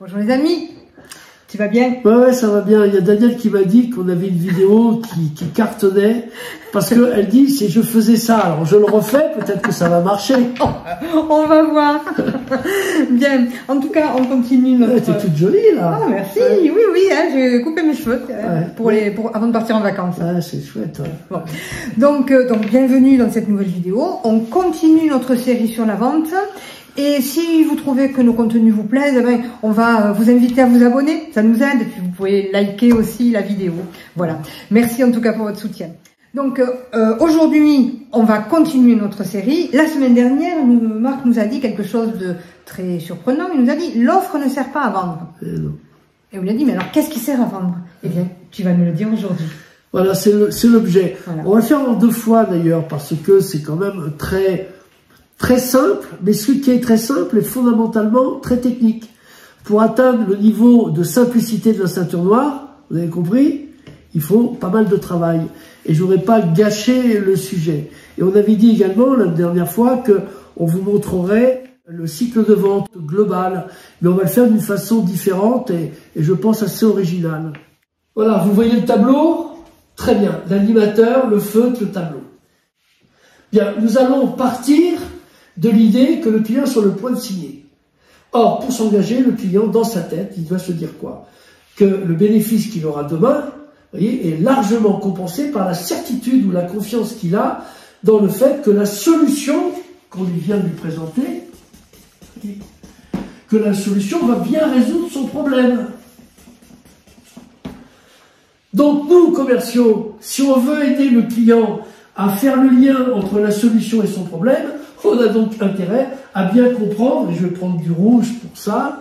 Bonjour les amis, tu vas bien? Ouais, ça va bien. Il y a Daniel qui m'a dit qu'on avait une vidéo qui cartonnait parce qu'elle dit si je faisais ça, alors je le refais, peut-être que ça va marcher. On va voir. Bien, en tout cas, on continue notre... T'es toute jolie là. Ah merci, oui, hein, j'ai coupé mes cheveux avant de partir en vacances. Ah, c'est chouette. Ouais. Bon. Donc, bienvenue dans cette nouvelle vidéo. On continue notre série sur la vente. Et si vous trouvez que nos contenus vous plaisent, on va vous inviter à vous abonner, ça nous aide, et puis vous pouvez liker aussi la vidéo. Voilà, merci en tout cas pour votre soutien. Donc aujourd'hui, on va continuer notre série. La semaine dernière, Marc nous a dit quelque chose de très surprenant. Il nous a dit, l'offre ne sert pas à vendre. Et on lui a dit, mais alors qu'est-ce qui sert à vendre? Eh bien, tu vas nous le dire aujourd'hui. Voilà, c'est l'objet. Voilà. On va le faire en 2 fois d'ailleurs, parce que c'est quand même très simple, mais ce qui est très simple est fondamentalement très technique. Pour atteindre le niveau de simplicité de la ceinture noire, vous avez compris, il faut pas mal de travail. Et je n'aurais pas gâché le sujet. Et on avait dit également la dernière fois qu'on vous montrerait le cycle de vente global. Mais on va le faire d'une façon différente et je pense assez originale. Voilà, vous voyez le tableau? Très bien. L'animateur, le feutre, le tableau. Bien, nous allons partir de l'idée que le client est sur le point de signer. Or, pour s'engager, le client, dans sa tête, il doit se dire quoi? Que le bénéfice qu'il aura demain, vous voyez, est largement compensé par la certitude ou la confiance qu'il a dans le fait que la solution qu'on lui vient de lui présenter, que la solution va bien résoudre son problème. Donc nous, commerciaux, si on veut aider le client à faire le lien entre la solution et son problème, on a donc intérêt à bien comprendre, et je vais prendre du rouge pour ça,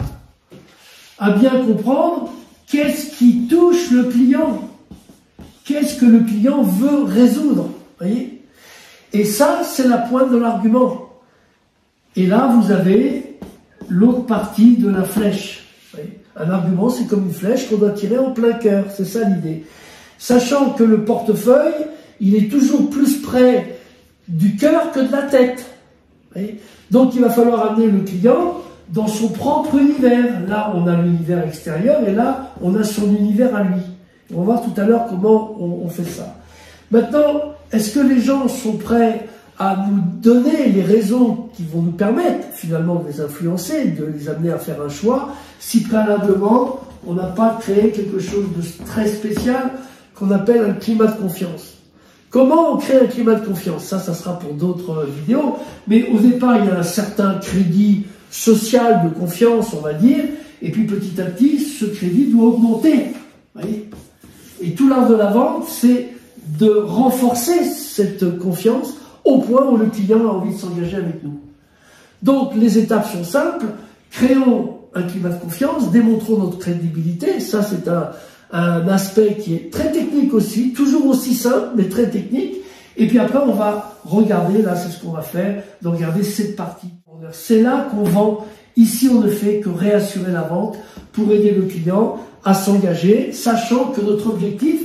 à bien comprendre qu'est-ce qui touche le client, qu'est-ce que le client veut résoudre, voyez? Et ça, c'est la pointe de l'argument. Et là, vous avez l'autre partie de la flèche. Voyez? Un argument, c'est comme une flèche qu'on doit tirer en plein cœur, c'est ça l'idée. Sachant que le portefeuille, il est toujours plus près du cœur que de la tête. Donc il va falloir amener le client dans son propre univers. Là, on a l'univers extérieur et là, on a son univers à lui. On va voir tout à l'heure comment on fait ça. Maintenant, est-ce que les gens sont prêts à nous donner les raisons qui vont nous permettre finalement de les influencer, de les amener à faire un choix, si préalablement on n'a pas créé quelque chose de très spécial qu'on appelle un climat de confiance? Comment on crée un climat de confiance? Ça sera pour d'autres vidéos. Mais au départ, il y a un certain crédit social de confiance, on va dire. Et puis petit à petit, ce crédit doit augmenter. Voyez? Et tout l'art de la vente, c'est de renforcer cette confiance au point où le client a envie de s'engager avec nous. Donc les étapes sont simples. Créons un climat de confiance, démontrons notre crédibilité. Ça, c'est un aspect qui est très technique aussi, toujours aussi simple, mais très technique. Et puis après, on va regarder, là, c'est ce qu'on va faire, de regarder cette partie. C'est là qu'on vend. Ici, on ne fait que réassurer la vente pour aider le client à s'engager, sachant que notre objectif,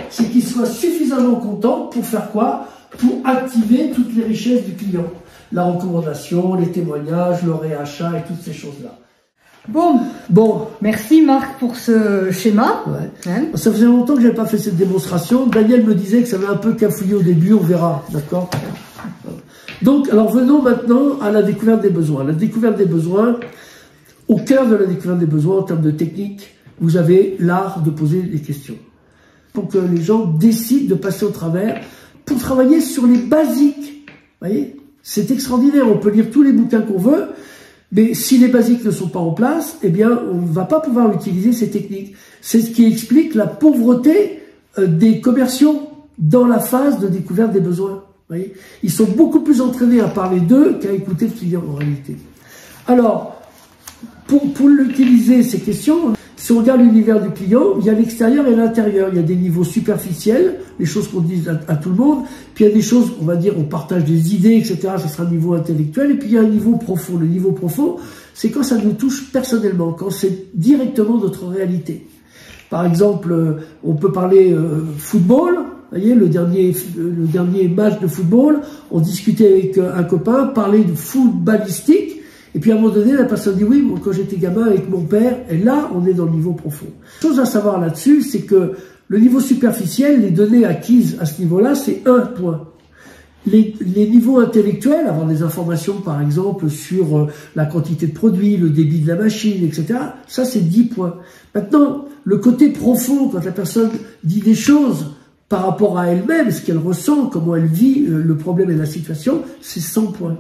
c'est qu'il soit suffisamment content pour faire quoi? Pour activer toutes les richesses du client. La recommandation, les témoignages, le réachat et toutes ces choses-là. Bon, merci Marc pour ce schéma. Ouais. Hein? Ça faisait longtemps que je n'avais pas fait cette démonstration. Daniel me disait que ça avait un peu cafouillé au début, on verra, d'accord? Donc, alors venons maintenant à la découverte des besoins. La découverte des besoins, au cœur de la découverte des besoins en termes de technique, vous avez l'art de poser des questions. Pour que les gens décident de passer au travers, pour travailler sur les basiques. Vous voyez? C'est extraordinaire, on peut lire tous les bouquins qu'on veut, mais si les basiques ne sont pas en place, eh bien, on ne va pas pouvoir utiliser ces techniques. C'est ce qui explique la pauvreté des commerciaux dans la phase de découverte des besoins. Vous voyez, ils sont beaucoup plus entraînés à parler d'eux qu'à écouter le client en réalité. Alors, pour l'utiliser, ces questions, si on regarde l'univers du client, il y a l'extérieur et l'intérieur. Il y a des niveaux superficiels, les choses qu'on dit à tout le monde. Puis il y a des choses, on va dire, on partage des idées, etc. Ça sera un niveau intellectuel. Et puis il y a un niveau profond. Le niveau profond, c'est quand ça nous touche personnellement, quand c'est directement notre réalité. Par exemple, on peut parler football. Vous voyez, le dernier match de football, on discutait avec un copain, parlait de foot balistique. Et puis à un moment donné, la personne dit oui, moi, quand j'étais gamin avec mon père, et là, on est dans le niveau profond. Chose à savoir là-dessus, c'est que le niveau superficiel, les données acquises à ce niveau-là, c'est 1 point. Les niveaux intellectuels, avoir des informations par exemple sur la quantité de produits, le débit de la machine, etc., ça c'est 10 points. Maintenant, le côté profond, quand la personne dit des choses par rapport à elle-même, ce qu'elle ressent, comment elle vit le problème et la situation, c'est 100 points.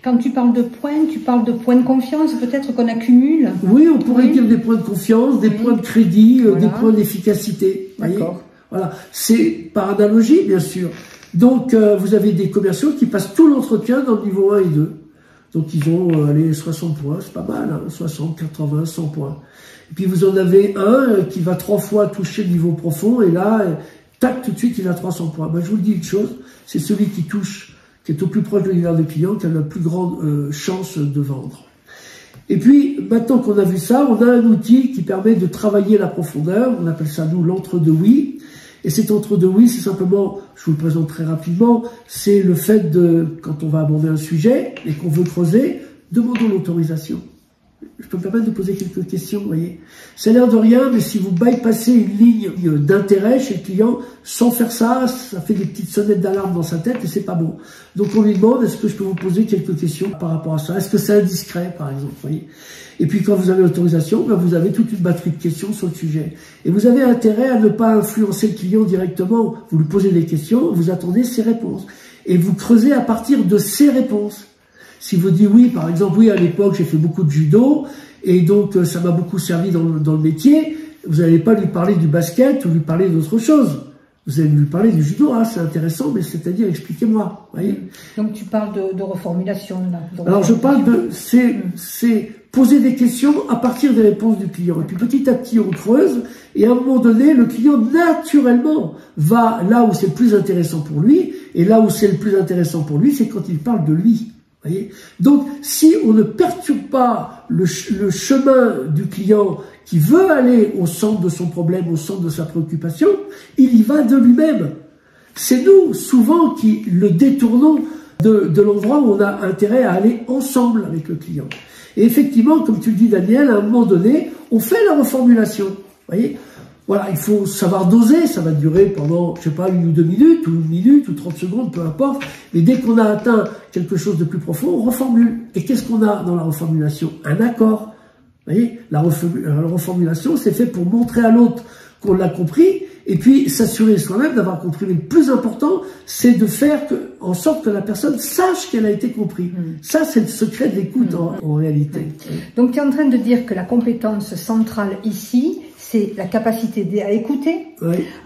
Quand tu parles de points, tu parles de points de confiance peut-être qu'on accumule? Oui, on pourrait dire des points de confiance, des points de crédit, voilà. Des points d'efficacité. D'accord. Voilà, c'est par analogie bien sûr. Donc, vous avez des commerciaux qui passent tout l'entretien dans le niveau 1 et 2. Donc, ils ont les 60 points, c'est pas mal, hein, 60, 80, 100 points. Et puis, vous en avez un qui va 3 fois toucher le niveau profond, et là, tac, tout de suite, il a 300 points. Ben, je vous le dis une chose, c'est celui qui touche, qui est au plus proche de l'univers du client, qui a la plus grande chance de vendre. Et puis, maintenant qu'on a vu ça, on a un outil qui permet de travailler la profondeur, on appelle ça, nous, l'entre-deux-oui. Et cet entre-deux-oui, c'est simplement, je vous le présente très rapidement, c'est le fait de, quand on va aborder un sujet et qu'on veut creuser, demandons l'autorisation. Je peux me permettre de poser quelques questions, vous voyez. Ça a l'air de rien, mais si vous bypassez une ligne d'intérêt chez le client, sans faire ça, ça fait des petites sonnettes d'alarme dans sa tête et c'est pas bon. Donc on lui demande, est-ce que je peux vous poser quelques questions par rapport à ça? Est-ce que c'est indiscret, par exemple, vous voyez? Et puis quand vous avez l'autorisation, ben vous avez toute une batterie de questions sur le sujet. Et vous avez intérêt à ne pas influencer le client directement. Vous lui posez des questions, vous attendez ses réponses. Et vous creusez à partir de ses réponses. Si vous dites oui, par exemple, oui, à l'époque, j'ai fait beaucoup de judo, et donc ça m'a beaucoup servi dans le métier, vous n'allez pas lui parler du basket ou lui parler d'autre chose. Vous allez lui parler du judo, hein, c'est intéressant, mais c'est-à-dire, expliquez-moi. Voyez. Donc tu parles de reformulation, là. Alors je parle de, c'est poser des questions à partir des réponses du client. Et puis petit à petit, on creuse, et à un moment donné, le client, naturellement, va là où c'est le plus intéressant pour lui, et là où c'est le plus intéressant pour lui, c'est quand il parle de lui. Voyez. Donc, si on ne perturbe pas le chemin du client qui veut aller au centre de son problème, au centre de sa préoccupation, il y va de lui-même. C'est nous, souvent, qui le détournons de l'endroit où on a intérêt à aller ensemble avec le client. Et effectivement, comme tu le dis, Daniel, à un moment donné, on fait la reformulation. Voyez. Voilà, il faut savoir doser, ça va durer pendant, je sais pas, 1 ou 2 minutes, ou 1 minute, ou 30 secondes, peu importe. Mais dès qu'on a atteint quelque chose de plus profond, on reformule. Et qu'est-ce qu'on a dans la reformulation? Un accord. Vous voyez, la reformulation, c'est fait pour montrer à l'autre qu'on l'a compris, et puis s'assurer soi-même d'avoir compris. Mais le plus important, c'est de faire en sorte que la personne sache qu'elle a été comprise. Ça, c'est le secret de l'écoute en réalité. Donc, tu es en train de dire que la compétence centrale ici, c'est la capacité à écouter,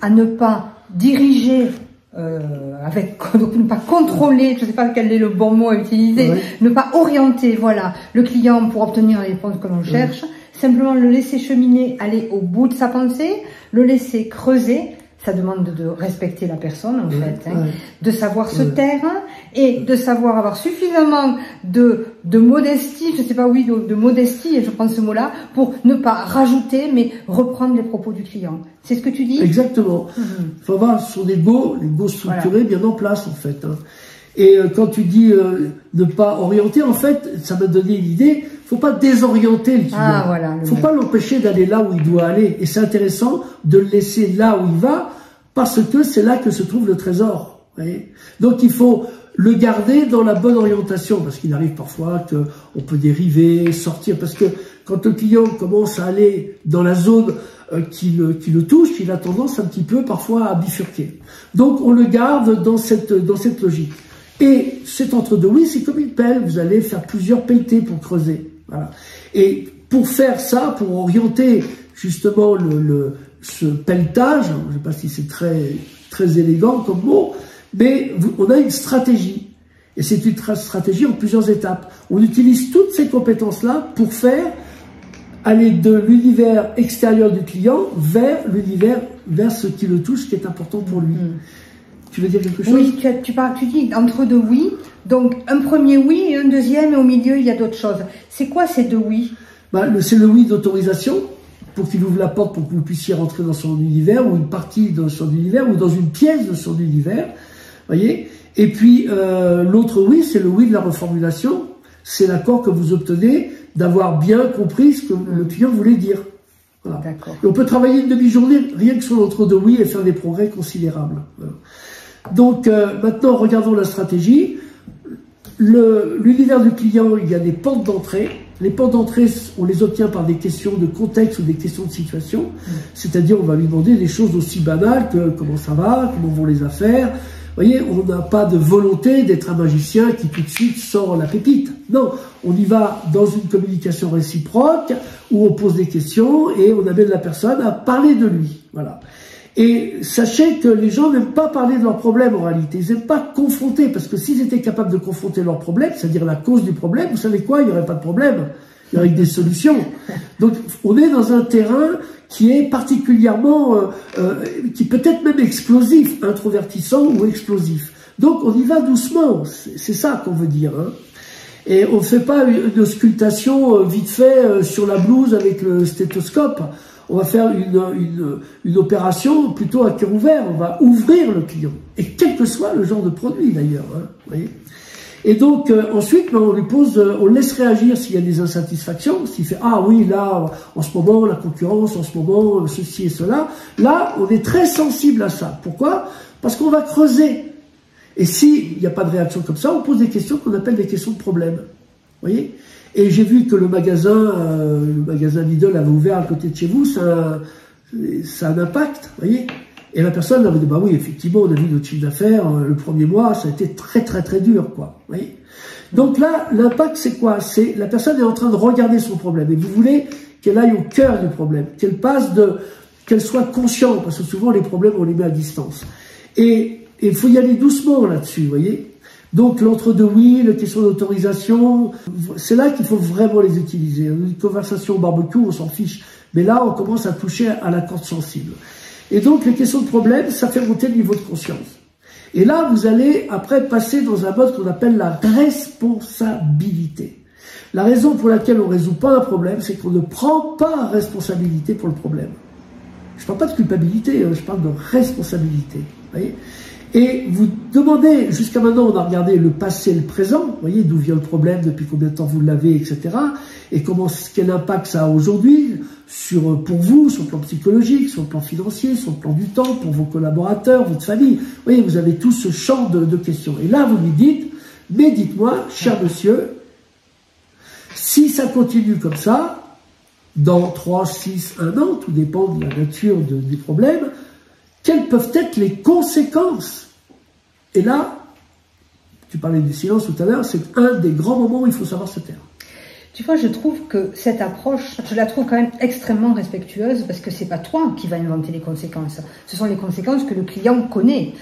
à ne pas diriger, donc ne pas contrôler, je ne sais pas quel est le bon mot à utiliser, ne pas orienter, voilà, le client pour obtenir les réponses que l'on cherche, simplement le laisser cheminer, aller au bout de sa pensée, le laisser creuser. Ça demande de respecter la personne, en fait, hein, de savoir se taire et de savoir avoir suffisamment de modestie, je sais pas, oui, de modestie, et je prends ce mot-là, pour ne pas rajouter, mais reprendre les propos du client. C'est ce que tu dis? Exactement. Il faut avoir son ego structuré, bien en place, en fait. Hein. Et quand tu dis ne pas orienter, en fait, ça m'a donné une idée. Faut pas désorienter le client. Faut pas l'empêcher d'aller là où il doit aller. Et c'est intéressant de le laisser là où il va, parce que c'est là que se trouve le trésor. Voyez. Donc il faut le garder dans la bonne orientation, parce qu'il arrive parfois qu'on peut dériver, sortir, parce que quand le client commence à aller dans la zone qui le touche, il a tendance un petit peu parfois à bifurquer. Donc on le garde dans cette logique. Et cet entre-deux, oui, c'est comme une pelle. Vous allez faire plusieurs pelletés pour creuser. Voilà. Et pour faire ça, pour orienter justement ce pelletage, je ne sais pas si c'est très élégant comme mot, mais on a une stratégie. Et c'est une stratégie en plusieurs étapes. On utilise toutes ces compétences-là pour aller de l'univers extérieur du client vers ce qui le touche, ce qui est important pour lui. Tu veux dire quelque chose? Oui, tu dis entre deux oui. Donc, un premier oui et un deuxième, et au milieu, il y a d'autres choses. C'est quoi ces deux oui? C'est le oui d'autorisation, pour qu'il ouvre la porte pour que vous puissiez rentrer dans son univers, ou une partie de son univers, ou dans une pièce de son univers. Voyez? Et puis, l'autre oui, c'est le oui de la reformulation. c'est l'accord que vous obtenez d'avoir bien compris ce que le client voulait dire. Voilà. Et on peut travailler une demi-journée rien que sur l'entre-deux oui et faire des progrès considérables. Voilà. Donc maintenant, regardons la stratégie. L'univers du client, il y a des portes d'entrée. Les portes d'entrée, on les obtient par des questions de contexte ou des questions de situation. C'est-à-dire, on va lui demander des choses aussi banales que comment ça va, comment vont les affaires. Vous voyez, on n'a pas de volonté d'être un magicien qui tout de suite sort la pépite. Non, on y va dans une communication réciproque où on pose des questions et on amène la personne à parler de lui. Voilà. Et sachez que les gens n'aiment pas parler de leurs problèmes en réalité. Ils n'aiment pas confronter, parce que s'ils étaient capables de confronter leurs problèmes, c'est-à-dire la cause du problème, vous savez quoi, il n'y aurait pas de problème. Il y aurait que des solutions. Donc on est dans un terrain qui est particulièrement, qui peut être même explosif, introvertissant ou explosif. Donc on y va doucement, c'est ça qu'on veut dire. Hein. Et on ne fait pas une auscultation vite fait sur la blouse avec le stéthoscope. On va faire une opération plutôt à cœur ouvert. On va ouvrir le client. Et quel que soit le genre de produit d'ailleurs. Hein, vous voyez. Et donc ensuite, on lui pose, on le laisse réagir s'il y a des insatisfactions. S'il fait ah oui là, en ce moment la concurrence, en ce moment ceci et cela. Là, on est très sensible à ça. Pourquoi? Parce qu'on va creuser. Et s'il n'y a pas de réaction comme ça, on pose des questions qu'on appelle des questions de problème. Vous voyez? Et j'ai vu que le magasin Lidl avait ouvert à côté de chez vous, ça a un impact, vous voyez. Et la personne avait dit, bah oui, effectivement, on a vu notre chiffre d'affaires, le premier mois, ça a été très très très dur, quoi, vous voyez. Donc là, l'impact, c'est quoi? C'est la personne est en train de regarder son problème, et vous voulez qu'elle aille au cœur du problème, qu'elle soit consciente, parce que souvent les problèmes, on les met à distance. Et il faut y aller doucement là-dessus, vous voyez. Donc l'entre-deux oui, la question d'autorisation, c'est là qu'il faut vraiment les utiliser. Une conversation au barbecue, on s'en fiche. Mais là, on commence à toucher à la corde sensible. Et donc les questions de problème, ça fait monter le niveau de conscience. Et là, vous allez après passer dans un mode qu'on appelle la responsabilité. La raison pour laquelle on ne résout pas un problème, c'est qu'on ne prend pas responsabilité pour le problème. Je ne parle pas de culpabilité, je parle de responsabilité. Vous voyez ? Et vous demandez, jusqu'à maintenant on a regardé le passé et le présent, vous voyez d'où vient le problème, depuis combien de temps vous l'avez, etc. Et quel impact ça a aujourd'hui pour vous, sur le plan psychologique, sur le plan financier, sur le plan du temps, pour vos collaborateurs, votre famille. Vous voyez, vous avez tout ce champ de questions. Et là vous lui dites, mais dites-moi, cher monsieur, si ça continue comme ça, dans 3, 6, 1 an, tout dépend de la nature du problème, quelles peuvent être les conséquences? Et là, tu parlais du silence tout à l'heure, c'est un des grands moments où il faut savoir se taire. Tu vois, je trouve que cette approche, je la trouve quand même extrêmement respectueuse parce que c'est pas toi qui va inventer les conséquences. Ce sont les conséquences que le client connaît.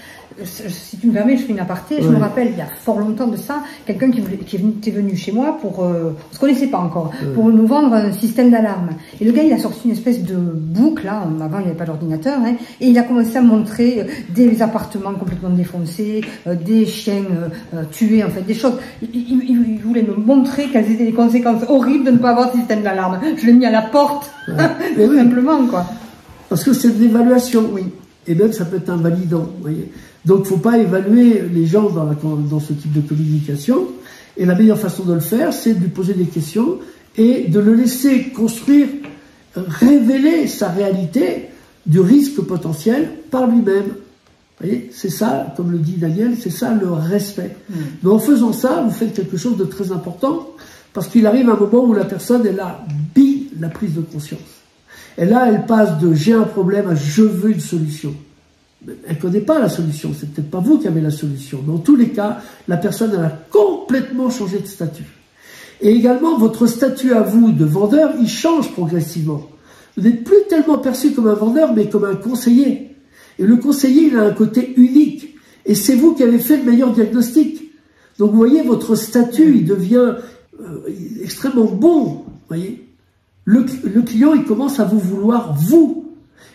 Si tu me permets, je fais une aparté. Je me rappelle, il y a fort longtemps de ça, quelqu'un qui était venu chez moi pour, on se connaissait pas encore, pour nous vendre un système d'alarme. Et le gars, il a sorti une espèce de boucle, là, avant il n'y avait pas d'ordinateur, hein, et il a commencé à montrer des appartements complètement défoncés, des chiens tués, en fait, des choses. Il voulait me montrer quelles étaient les conséquences horribles de ne pas avoir de système d'alarme. Je l'ai mis à la porte, tout simplement, quoi. Parce que c'est de l'évaluation, oui. Et même ça peut être invalidant, vous voyez. Donc il ne faut pas évaluer les gens dans ce type de communication. Et la meilleure façon de le faire, c'est de lui poser des questions et de le laisser construire, révéler sa réalité du risque potentiel par lui-même. Vous voyez, c'est ça, comme le dit Daniel, c'est ça le respect. Mais en faisant ça, vous faites quelque chose de très important, parce qu'il arrive un moment où la personne, elle a la prise de conscience. Et là, elle passe de « j'ai un problème » à « je veux une solution ». Elle ne connaît pas la solution, c'est peut-être pas vous qui avez la solution. Dans tous les cas, la personne, elle a complètement changé de statut. Et également, votre statut à vous de vendeur, il change progressivement. Vous n'êtes plus tellement perçu comme un vendeur, mais comme un conseiller. Et le conseiller, il a un côté unique. Et c'est vous qui avez fait le meilleur diagnostic. Donc vous voyez, votre statut, il devient extrêmement bon. Vous voyez, le client, il commence à vous vouloir, vous,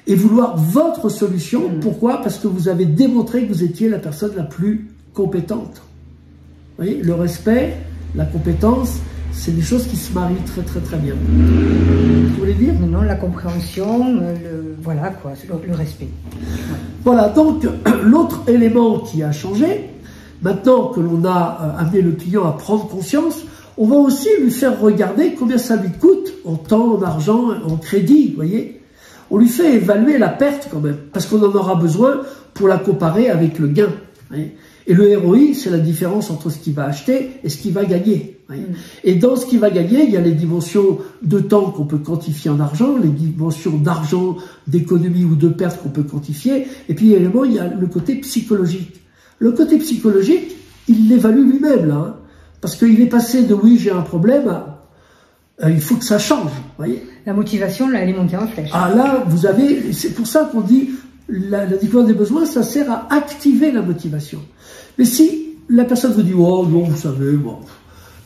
et vouloir votre solution. Pourquoi? Parce que vous avez démontré que vous étiez la personne la plus compétente. Vous voyez, le respect, la compétence, c'est des choses qui se marient très très très bien. Vous voulez dire? Non, la compréhension, voilà quoi, le respect. Ouais. Voilà, donc l'autre élément qui a changé, maintenant que l'on a amené le client à prendre conscience, on va aussi lui faire regarder combien ça lui coûte en temps, en argent, en crédit, vous voyez. On lui fait évaluer la perte quand même, parce qu'on en aura besoin pour la comparer avec le gain. Vous voyez. Et le ROI, c'est la différence entre ce qu'il va acheter et ce qu'il va gagner. Et dans ce qu'il va gagner, il y a les dimensions de temps qu'on peut quantifier en argent, les dimensions d'argent, d'économie ou de perte qu'on peut quantifier, et puis également, il y a le côté psychologique. Le côté psychologique, il l'évalue lui-même, là, hein, parce qu'il est passé de « oui, j'ai un problème » à « il faut que ça change », voyez. La motivation, là, elle est montée en flèche. Ah là, vous avez, c'est pour ça qu'on dit, la découverte des besoins, ça sert à activer la motivation. Mais si la personne vous dit « oh non, vous savez, bon,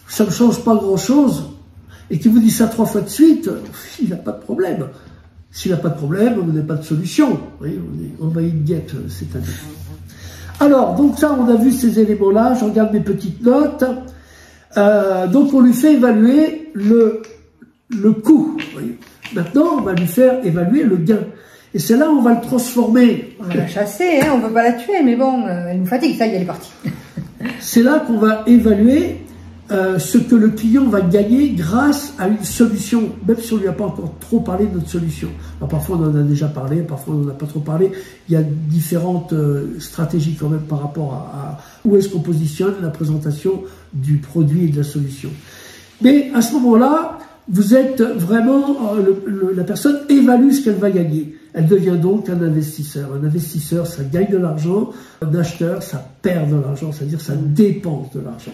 ça ne change pas grand-chose », et qu'il vous dit ça 3 fois de suite, il n'a pas de problème. S'il n'a pas de problème, vous n'avez pas de solution. Vous voyez, on va y guette cette année. Alors, donc ça, on a vu ces éléments-là, je regarde mes petites notes. Donc on lui fait évaluer le coût. Vous voyez. Maintenant, on va lui faire évaluer le gain. Et c'est là où on va le transformer. On va la chasser, hein, on ne va pas la tuer, mais bon, elle nous fatigue, ça y est, elle est partie. C'est là qu'on va évaluer ce que le client va gagner grâce à une solution, même si on ne lui a pas encore trop parlé de notre solution. Alors parfois on en a déjà parlé, parfois on n'en a pas trop parlé. Il y a différentes stratégies quand même par rapport à où est-ce qu'on positionne la présentation du produit et de la solution. Mais à ce moment-là, vous êtes vraiment, la personne évalue ce qu'elle va gagner. Elle devient donc un investisseur. Un investisseur, ça gagne de l'argent. Un acheteur, ça perd de l'argent, c'est-à-dire ça dépense de l'argent.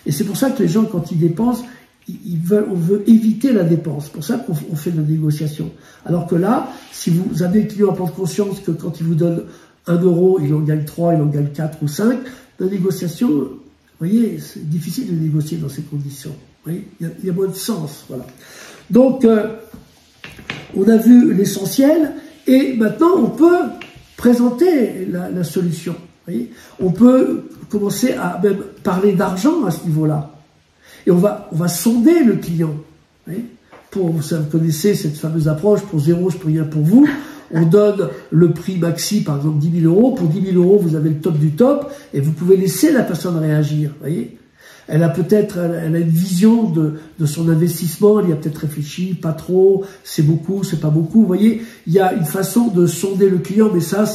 Et c'est pour ça que les gens, quand ils dépensent, on veut éviter la dépense. C'est pour ça qu'on fait de la négociation. Alors que là, si vous avez le client à prendre conscience que quand il vous donne 1 euro, il en gagne 3, il en gagne 4 ou 5, la négociation, vous voyez, c'est difficile de négocier dans ces conditions. Vous voyez, il y a moins de sens. Voilà. Donc, on a vu l'essentiel, et maintenant, on peut présenter la solution. Vous voyez, on peut commencer à même parler d'argent à ce niveau-là. Et on va sonder le client. Vous voyez, vous connaissez cette fameuse approche, pour 0, je peux rien pour vous. On donne le prix maxi, par exemple 10 000 euros. Pour 10 000 euros, vous avez le top du top, et vous pouvez laisser la personne réagir. Vous voyez, elle a une vision de son investissement, elle y a peut-être réfléchi, pas trop, c'est beaucoup, c'est pas beaucoup. Vous voyez, il y a une façon de sonder le client, mais ça,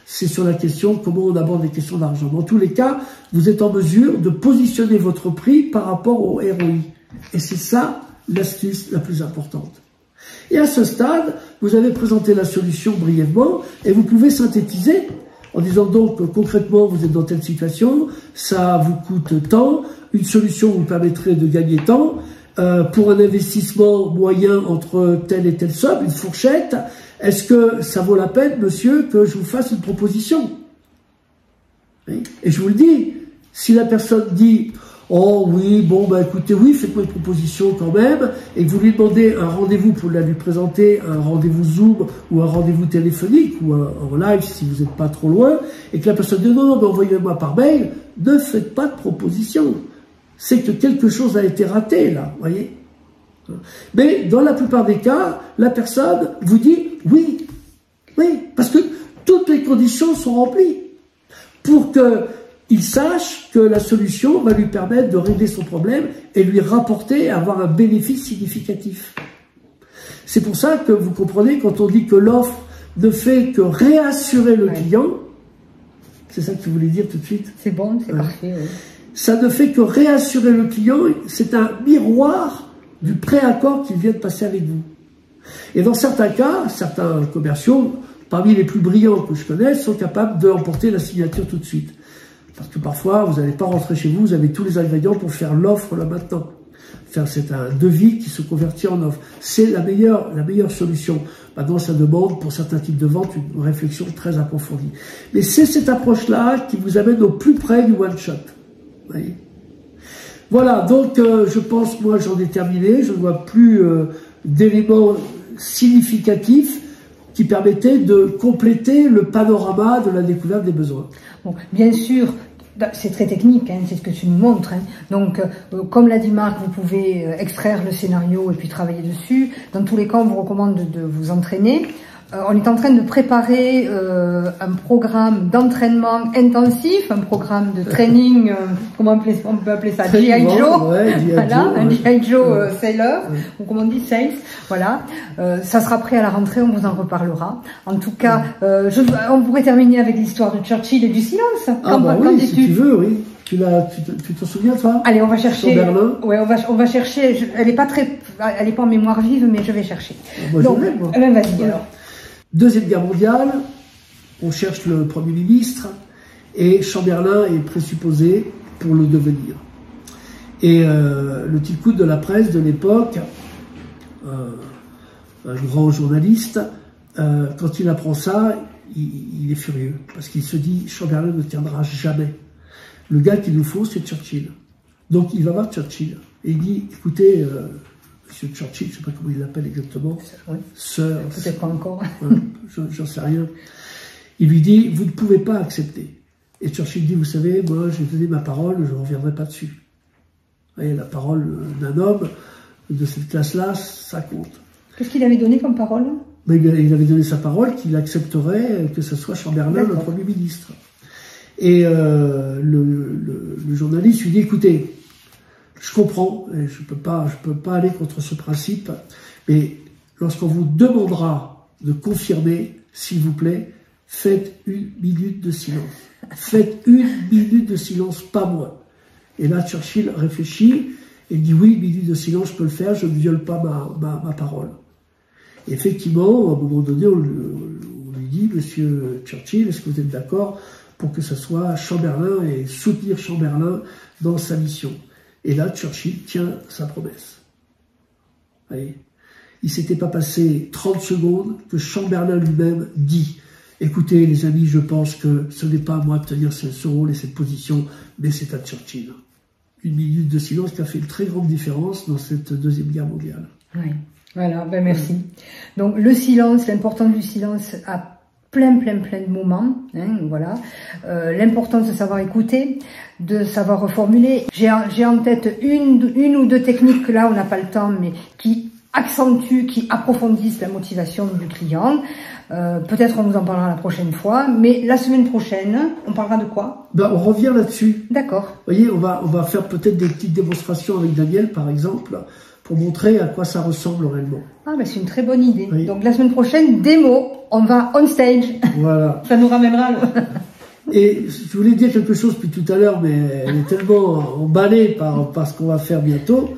c'est sur la question comment on aborde les questions d'argent. Dans tous les cas, vous êtes en mesure de positionner votre prix par rapport au ROI. Et c'est ça l'astuce la plus importante. Et à ce stade, vous avez présenté la solution brièvement et vous pouvez synthétiser en disant donc concrètement vous êtes dans telle situation, ça vous coûte tant, une solution vous permettrait de gagner tant, pour un investissement moyen entre telle et telle somme, une fourchette, est-ce que ça vaut la peine, monsieur, que je vous fasse une proposition? Et je vous le dis, si la personne dit « Oh oui, bon, bah écoutez, oui, faites-moi une proposition quand même », et que vous lui demandez un rendez-vous pour la lui présenter, un rendez-vous Zoom ou un rendez-vous téléphonique ou en live si vous n'êtes pas trop loin, et que la personne dit « Non, non, mais envoyez-moi par mail », ne faites pas de proposition. C'est que quelque chose a été raté, là, vous voyez. Mais dans la plupart des cas, la personne vous dit « Oui, oui », parce que toutes les conditions sont remplies pour qu'il sache que la solution va lui permettre de régler son problème et lui rapporter, avoir un bénéfice significatif. C'est pour ça que vous comprenez, quand on dit que l'offre ne fait que réassurer le client, c'est ça que tu voulais dire tout de suite? C'est bon, c'est parfait. Oui. Ça ne fait que réassurer le client, c'est un miroir du préaccord qu'il vient de passer avec vous. Et dans certains cas, certains commerciaux, parmi les plus brillants que je connaisse, sont capables d'emporter la signature tout de suite. Parce que parfois, vous n'allez pas rentrer chez vous, vous avez tous les ingrédients pour faire l'offre là maintenant. C'est un devis qui se convertit en offre. C'est la meilleure solution. Maintenant, ça demande, pour certains types de ventes, une réflexion très approfondie. Mais c'est cette approche-là qui vous amène au plus près du one-shot. Vous voyez ? Voilà, donc je pense, moi j'en ai terminé, je ne vois plus d'éléments significatifs qui permettaient de compléter le panorama de la découverte des besoins. Bon, bien sûr, c'est très technique, hein, c'est ce que tu nous montres. Hein. Donc, comme l'a dit Marc, vous pouvez extraire le scénario et puis travailler dessus. Dans tous les cas, on vous recommande de vous entraîner. on est en train de préparer un programme d'entraînement intensif, un programme de training, comment on peut appeler ça, G.I. Joe, ouais, voilà, un G.I. Joe sailor, ou comme on dit, sales, voilà. Ça sera prêt à la rentrée, on vous en reparlera. En tout cas, on pourrait terminer avec l'histoire de Churchill et du silence. Oui, si tu veux, oui. Tu t'en souviens, toi? Allez, on va chercher. Berlin. Ouais, on va chercher. Elle est pas en mémoire vive, mais je vais chercher. Moi, donc, vas-y, alors. Deuxième Guerre mondiale, on cherche le Premier ministre et Chamberlain est présupposé pour le devenir. Et le petit coup de la presse de l'époque, un grand journaliste, quand il apprend ça, il est furieux parce qu'il se dit Chamberlain ne tiendra jamais. Le gars qu'il nous faut, c'est Churchill. Donc il va voir Churchill et il dit écoutez, Monsieur Churchill, je ne sais pas comment il l'appelle exactement, oui. Sir, peut-être pas encore. J'en sais rien. Il lui dit vous ne pouvez pas accepter. Et Churchill dit vous savez, moi j'ai donné ma parole, je ne reviendrai pas dessus. Vous voyez, la parole d'un homme de cette classe-là, ça compte. Qu'est-ce qu'il avait donné comme parole? Mais il avait donné sa parole qu'il accepterait que ce soit Chamberlain le Premier ministre. Et le journaliste lui dit écoutez, je comprends, et je peux pas aller contre ce principe, mais lorsqu'on vous demandera de confirmer, s'il vous plaît, faites 1 minute de silence. Faites 1 minute de silence, pas moins. Et là, Churchill réfléchit et dit oui, 1 minute de silence, je peux le faire, je ne viole pas ma parole. Et effectivement, à un moment donné, on lui dit Monsieur Churchill, est-ce que vous êtes d'accord pour que ce soit Chamberlain et soutenir Chamberlain dans sa mission. Et là, Churchill tient sa promesse. Vous voyez, il ne s'était pas passé 30 secondes que Chamberlain lui-même dit « Écoutez, les amis, je pense que ce n'est pas à moi de tenir ce rôle et cette position, mais c'est à Churchill. » 1 minute de silence qui a fait une très grande différence dans cette Deuxième Guerre mondiale. Oui, voilà, ben merci. Donc, le silence, l'importance du silence a plein de moments, hein, voilà. L'importance de savoir écouter, de savoir reformuler. J'ai en tête une ou deux techniques que là on n'a pas le temps, mais qui accentuent, qui approfondissent la motivation du client. Peut-être on vous en parlera la prochaine fois, mais la semaine prochaine, on parlera de quoi? Ben, on revient là-dessus. D'accord. Vous voyez, on va faire peut-être des petites démonstrations avec Daniel, par exemple, pour montrer à quoi ça ressemble réellement. Ah, ben c'est une très bonne idée. Oui. Donc la semaine prochaine, démo, on va on stage. Voilà. Ça nous ramènera. Et je voulais dire quelque chose depuis tout à l'heure, mais elle est tellement emballée par ce qu'on va faire bientôt.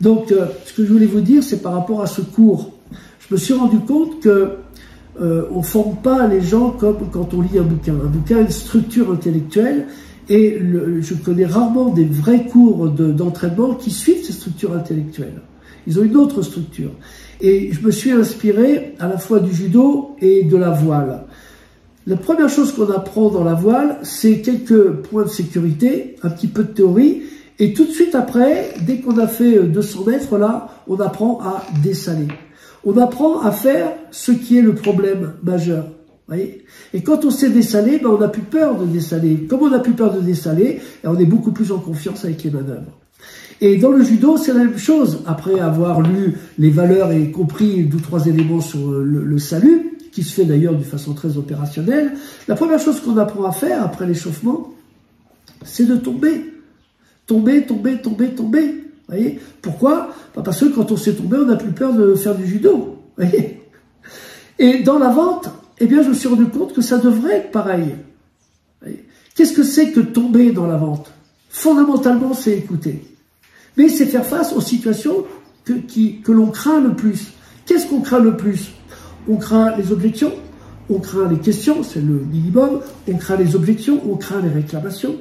Donc, ce que je voulais vous dire, c'est par rapport à ce cours. Je me suis rendu compte que on forme pas les gens comme quand on lit un bouquin. Un bouquin a une structure intellectuelle et je connais rarement des vrais cours d'entraînement qui suivent ces structures intellectuelles. Ils ont une autre structure. Et je me suis inspiré à la fois du judo et de la voile. La première chose qu'on apprend dans la voile, c'est quelques points de sécurité, un petit peu de théorie, et tout de suite après, dès qu'on a fait 200 mètres là, on apprend à dessaler. On apprend à faire ce qui est le problème majeur. Voyez, et quand on sait dessaler, ben on n'a plus peur de dessaler. Comme on n'a plus peur de dessaler, on est beaucoup plus en confiance avec les manœuvres. Et dans le judo, c'est la même chose. Après avoir lu les valeurs et compris 2 ou 3 éléments sur le salut, qui se fait d'ailleurs d'une façon très opérationnelle, la première chose qu'on apprend à faire après l'échauffement, c'est de tomber. Tomber. Voyez, pourquoi? Parce que quand on sait tomber, on n'a plus peur de faire du judo. Voyez. Et dans la vente, eh bien, je me suis rendu compte que ça devrait être pareil. Qu'est-ce que c'est que tomber dans la vente? Fondamentalement, c'est écouter. Mais c'est faire face aux situations que l'on craint le plus. Qu'est-ce qu'on craint le plus? On craint les objections, on craint les questions, c'est le minimum, on craint les objections, on craint les réclamations,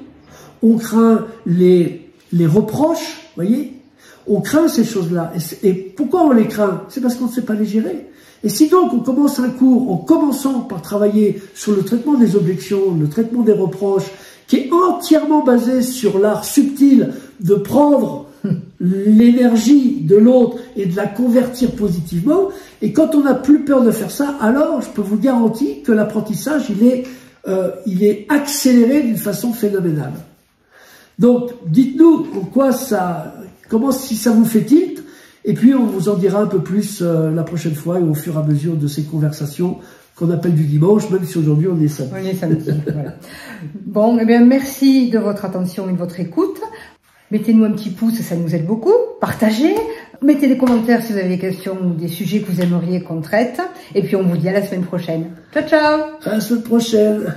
on craint les reproches, voyez? On craint ces choses-là. Et pourquoi on les craint? C'est parce qu'on ne sait pas les gérer. Et si donc on commence un cours en commençant par travailler sur le traitement des objections, le traitement des reproches, qui est entièrement basé sur l'art subtil de prendre l'énergie de l'autre et de la convertir positivement, et quand on n'a plus peur de faire ça, alors je peux vous garantir que l'apprentissage il est accéléré d'une façon phénoménale. Donc dites-nous en quoi ça, comment, si ça vous fait tilt, Et puis on vous en dira un peu plus la prochaine fois et au fur et à mesure de ces conversations qu'on appelle du dimanche, même si aujourd'hui on est samedi. On est samedi, voilà. Bon, eh bien, merci de votre attention et de votre écoute. Mettez-nous un petit pouce, ça nous aide beaucoup. Partagez. Mettez des commentaires si vous avez des questions ou des sujets que vous aimeriez qu'on traite. Et puis, on vous dit à la semaine prochaine. Ciao, ciao! À la semaine prochaine!